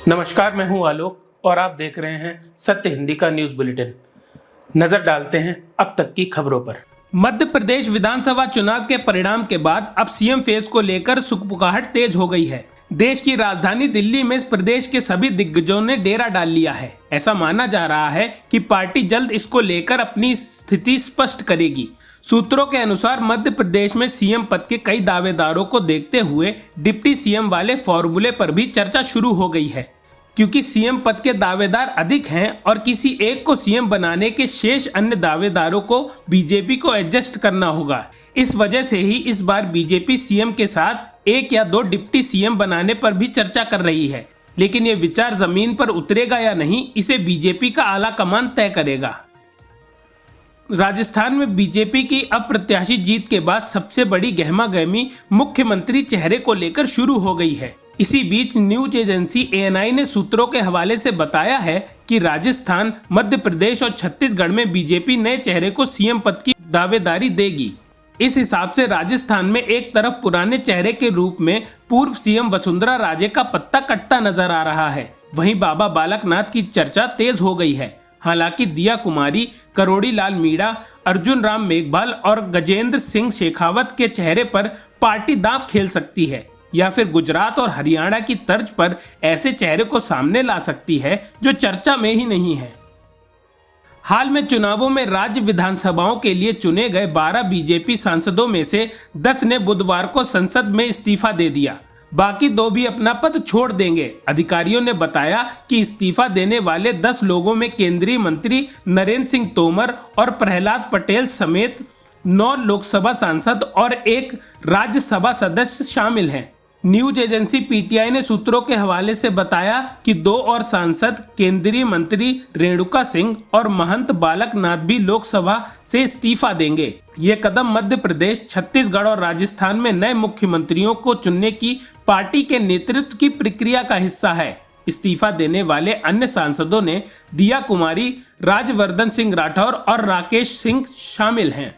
नमस्कार, मैं हूं आलोक और आप देख रहे हैं सत्य हिंदी का न्यूज बुलेटिन। नजर डालते हैं अब तक की खबरों पर। मध्य प्रदेश विधानसभा चुनाव के परिणाम के बाद अब सीएम फेस को लेकर सुगबुगाहट तेज हो गई है। देश की राजधानी दिल्ली में प्रदेश के सभी दिग्गजों ने डेरा डाल लिया है। ऐसा माना जा रहा है कि पार्टी जल्द इसको लेकर अपनी स्थिति स्पष्ट करेगी। सूत्रों के अनुसार मध्य प्रदेश में सीएम पद के कई दावेदारों को देखते हुए डिप्टी सीएम वाले फॉर्मूले पर भी चर्चा शुरू हो गई है। क्योंकि सीएम पद के दावेदार अधिक हैं और किसी एक को सीएम बनाने के शेष अन्य दावेदारों को बीजेपी को एडजस्ट करना होगा। इस वजह से ही इस बार बीजेपी सीएम के साथ एक या दो डिप्टी सीएम बनाने पर भी चर्चा कर रही है। लेकिन ये विचार जमीन पर उतरेगा या नहीं, इसे बीजेपी का आला कमान तय करेगा। राजस्थान में बीजेपी की अप्रत्याशित जीत के बाद सबसे बड़ी गहमागहमी मुख्यमंत्री चेहरे को लेकर शुरू हो गई है। इसी बीच न्यूज एजेंसी ANI ने सूत्रों के हवाले से बताया है कि राजस्थान, मध्य प्रदेश और छत्तीसगढ़ में बीजेपी नए चेहरे को सीएम पद की दावेदारी देगी। इस हिसाब से राजस्थान में एक तरफ पुराने चेहरे के रूप में पूर्व सीएम वसुंधरा राजे का पत्ता कटता नजर आ रहा है। वहीं बाबा बालकनाथ की चर्चा तेज हो गई है। हालांकि दिया कुमारी, करोड़ी लाल मीणा, अर्जुन राम मेघवाल और गजेंद्र सिंह शेखावत के चेहरे पर पार्टी दांव खेल सकती है या फिर गुजरात और हरियाणा की तर्ज पर ऐसे चेहरे को सामने ला सकती है जो चर्चा में ही नहीं है। हाल में चुनावों में राज्य विधानसभाओं के लिए चुने गए 12 बीजेपी सांसदों में से 10 ने बुधवार को संसद में इस्तीफा दे दिया। बाकी 2 भी अपना पद छोड़ देंगे। अधिकारियों ने बताया कि इस्तीफा देने वाले 10 लोगों में केंद्रीय मंत्री नरेंद्र सिंह तोमर और प्रहलाद पटेल समेत 9 लोकसभा सांसद और 1 राज्यसभा सदस्य शामिल हैं। न्यूज एजेंसी PTI ने सूत्रों के हवाले से बताया कि 2 और सांसद केंद्रीय मंत्री रेणुका सिंह और महंत बालकनाथ भी लोकसभा से इस्तीफा देंगे। ये कदम मध्य प्रदेश, छत्तीसगढ़ और राजस्थान में नए मुख्यमंत्रियों को चुनने की पार्टी के नेतृत्व की प्रक्रिया का हिस्सा है। इस्तीफा देने वाले अन्य सांसदों ने दिया कुमारी, राजवर्धन सिंह राठौर और राकेश सिंह शामिल हैं।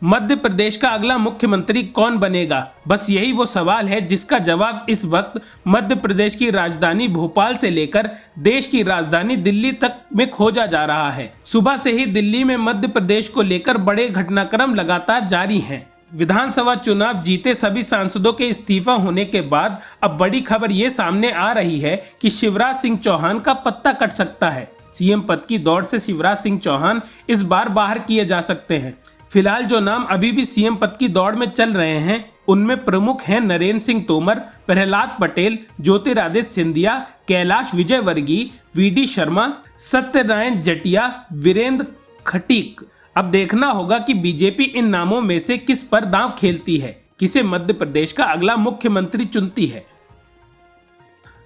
मध्य प्रदेश का अगला मुख्यमंत्री कौन बनेगा? बस यही वो सवाल है जिसका जवाब इस वक्त मध्य प्रदेश की राजधानी भोपाल से लेकर देश की राजधानी दिल्ली तक में खोजा जा रहा है। सुबह से ही दिल्ली में मध्य प्रदेश को लेकर बड़े घटनाक्रम लगातार जारी हैं। विधानसभा चुनाव जीते सभी सांसदों के इस्तीफा होने के बाद अब बड़ी खबर ये सामने आ रही है कि शिवराज सिंह चौहान का पत्ता कट सकता है। सीएम पद की दौड़ से शिवराज सिंह चौहान इस बार बाहर किए जा सकते हैं। फिलहाल जो नाम अभी भी सीएम पद की दौड़ में चल रहे हैं उनमें प्रमुख हैं नरेंद्र सिंह तोमर, प्रहलाद पटेल, ज्योतिरादित्य सिंधिया, कैलाश विजयवर्गीय, VD शर्मा, सत्यनारायण जटिया, वीरेंद्र खटीक। अब देखना होगा कि बीजेपी इन नामों में से किस पर दांव खेलती है, किसे मध्य प्रदेश का अगला मुख्यमंत्री चुनती है।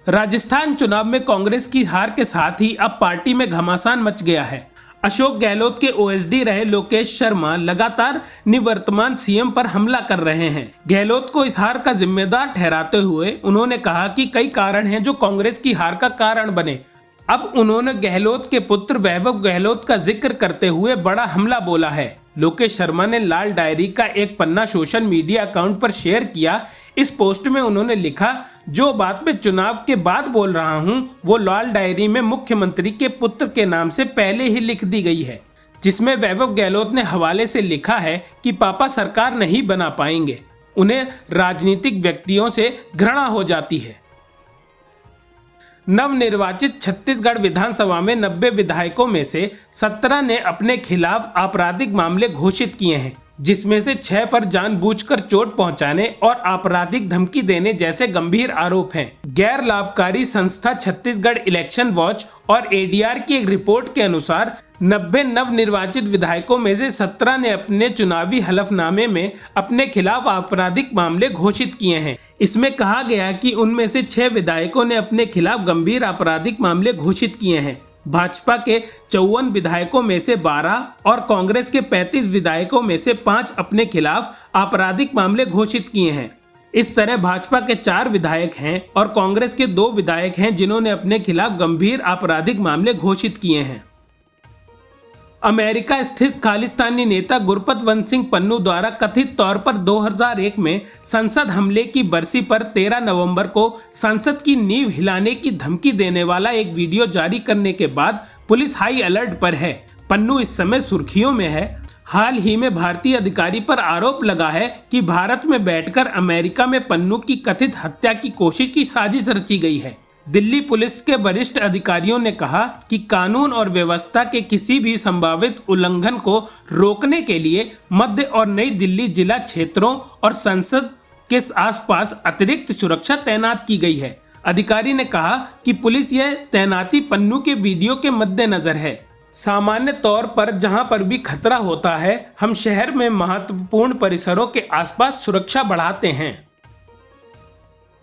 राजस्थान चुनाव में कांग्रेस की हार के साथ ही अब पार्टी में घमासान मच गया है। अशोक गहलोत के OSD रहे लोकेश शर्मा लगातार निवर्तमान सीएम पर हमला कर रहे हैं। गहलोत को इस हार का जिम्मेदार ठहराते हुए उन्होंने कहा कि कई कारण हैं जो कांग्रेस की हार का कारण बने। अब उन्होंने गहलोत के पुत्र वैभव गहलोत का जिक्र करते हुए बड़ा हमला बोला है। लोकेश शर्मा ने लाल डायरी का एक पन्ना सोशल मीडिया अकाउंट पर शेयर किया। इस पोस्ट में उन्होंने लिखा, जो बात मैं चुनाव के बाद बोल रहा हूं वो लाल डायरी में मुख्यमंत्री के पुत्र के नाम से पहले ही लिख दी गई है, जिसमें वैभव गहलोत ने हवाले से लिखा है कि पापा सरकार नहीं बना पाएंगे, उन्हें राजनीतिक व्यक्तियों से घृणा हो जाती है। नवनिर्वाचित छत्तीसगढ़ विधानसभा में 90 विधायकों में से 17 ने अपने खिलाफ आपराधिक मामले घोषित किए हैं, जिसमें से 6 पर जानबूझकर चोट पहुंचाने और आपराधिक धमकी देने जैसे गंभीर आरोप हैं। गैर लाभकारी संस्था छत्तीसगढ़ इलेक्शन वॉच और ADR की एक रिपोर्ट के अनुसार 90 नवनिर्वाचित विधायकों में से 17 ने अपने चुनावी हलफनामे में अपने खिलाफ आपराधिक मामले घोषित किए हैं। इसमें कहा गया कि उनमें से 6 विधायकों ने अपने खिलाफ गंभीर आपराधिक मामले घोषित किए हैं। भाजपा के 54 विधायकों में से 12 और कांग्रेस के 35 विधायकों में से 5 अपने खिलाफ आपराधिक मामले घोषित किए हैं। इस तरह भाजपा के 4 विधायक हैं और कांग्रेस के 2 विधायक हैं जिन्होंने अपने खिलाफ गंभीर आपराधिक मामले घोषित किए हैं। अमेरिका स्थित खालिस्तानी नेता गुरपतवंत सिंह पन्नू द्वारा कथित तौर पर 2001 में संसद हमले की बरसी पर 13 नवंबर को संसद की नींव हिलाने की धमकी देने वाला एक वीडियो जारी करने के बाद पुलिस हाई अलर्ट पर है। पन्नू इस समय सुर्खियों में है। हाल ही में भारतीय अधिकारी पर आरोप लगा है कि भारत में बैठकर अमेरिका में पन्नू की कथित हत्या की कोशिश की साजिश रची गई है। दिल्ली पुलिस के वरिष्ठ अधिकारियों ने कहा कि कानून और व्यवस्था के किसी भी संभावित उल्लंघन को रोकने के लिए मध्य और नई दिल्ली जिला क्षेत्रों और संसद के आसपास अतिरिक्त सुरक्षा तैनात की गई है। अधिकारी ने कहा कि पुलिस यह तैनाती पन्नू के वीडियो के मद्देनजर है। सामान्य तौर पर जहां पर भी खतरा होता है, हम शहर में महत्वपूर्ण परिसरों के आसपास सुरक्षा बढ़ाते हैं।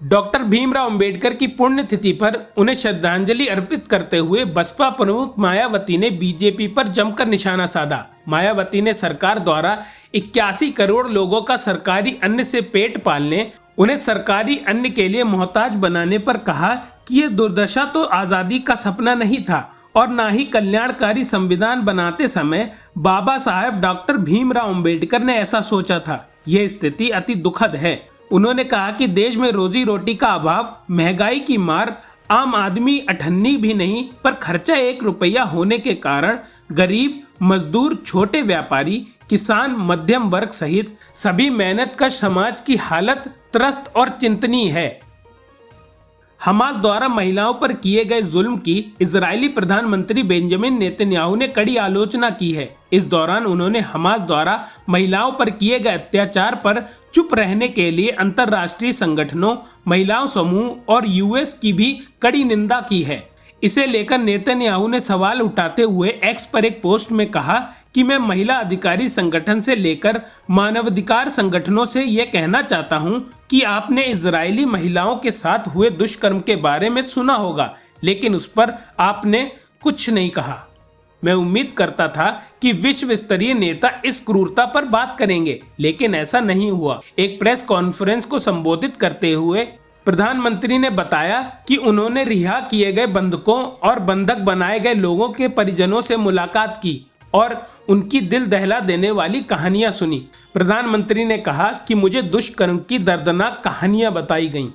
डॉक्टर भीमराव अंबेडकर की पुण्यतिथि पर उन्हें श्रद्धांजलि अर्पित करते हुए बसपा प्रमुख मायावती ने बीजेपी पर जमकर निशाना साधा। मायावती ने सरकार द्वारा 81 करोड़ लोगों का सरकारी अन्न से पेट पालने, उन्हें सरकारी अन्न के लिए मोहताज बनाने पर कहा कि ये दुर्दशा तो आजादी का सपना नहीं था और ना ही कल्याणकारी संविधान बनाते समय बाबा साहेब डॉक्टर भीमराव अंबेडकर ने ऐसा सोचा था। यह स्थिति अति दुखद है। उन्होंने कहा कि देश में रोजी रोटी का अभाव, महंगाई की मार, आम आदमी अठन्नी भी नहीं पर खर्चा 1 रुपया होने के कारण गरीब, मजदूर, छोटे व्यापारी, किसान, मध्यम वर्ग सहित सभी मेहनतकश समाज की हालत त्रस्त और चिंतनीय है। हमास द्वारा महिलाओं पर किए गए जुल्म की इजरायली प्रधानमंत्री बेंजामिन नेतन्याहू ने कड़ी आलोचना की है। इस दौरान उन्होंने हमास द्वारा महिलाओं पर किए गए अत्याचार पर चुप रहने के लिए अंतर्राष्ट्रीय संगठनों, महिलाओं समूह और यूएस की भी कड़ी निंदा की है। इसे लेकर नेतन्याहू ने सवाल उठाते हुए एक्स पर एक पोस्ट में कहा कि मैं महिला अधिकारी संगठन से लेकर मानवाधिकार संगठनों से यह कहना चाहता हूं कि आपने इजरायली महिलाओं के साथ हुए दुष्कर्म के बारे में सुना होगा, लेकिन उस पर आपने कुछ नहीं कहा। मैं उम्मीद करता था कि विश्व स्तरीय नेता इस क्रूरता पर बात करेंगे, लेकिन ऐसा नहीं हुआ। एक प्रेस कॉन्फ्रेंस को संबोधित करते हुए प्रधानमंत्री ने बताया कि उन्होंने रिहा किए गए बंधकों और बंधक बनाए गए लोगों के परिजनों से मुलाकात की और उनकी दिल दहला देने वाली कहानियां सुनी। प्रधानमंत्री ने कहा कि मुझे दुष्कर्म की दर्दनाक कहानियां बताई गईं।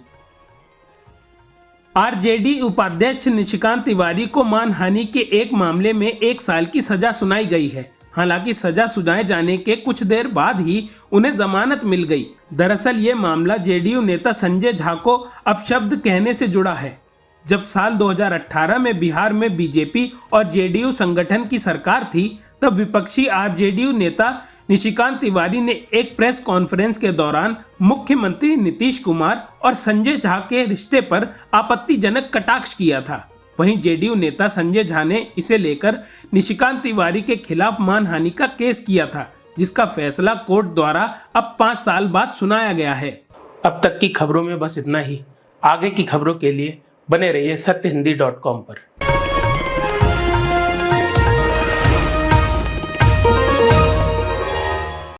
आरजेडी उपाध्यक्ष निशिकांत तिवारी को मानहानि के एक मामले में 1 साल की सजा सुनाई गई है। हालांकि सजा सुनाए जाने के कुछ देर बाद ही उन्हें जमानत मिल गई। दरअसल ये मामला जेडीयू नेता संजय झा को अपशब्द कहने से जुड़ा है। जब साल 2018 में बिहार में बीजेपी और जेडीयू संगठन की सरकार थी, तब विपक्षी आरजेडी नेता निशिकांत तिवारी ने एक प्रेस कॉन्फ्रेंस के दौरान मुख्यमंत्री नीतीश कुमार और संजय झा के रिश्ते पर आपत्तिजनक कटाक्ष किया था। वहीं जेडीयू नेता संजय झा ने इसे लेकर निशिकांत तिवारी के खिलाफ मानहानि का केस किया था, जिसका फैसला कोर्ट द्वारा अब 5 साल बाद सुनाया गया है। अब तक की खबरों में बस इतना ही। आगे की खबरों के लिए बने रहिए सत्यहिंदी.com पर।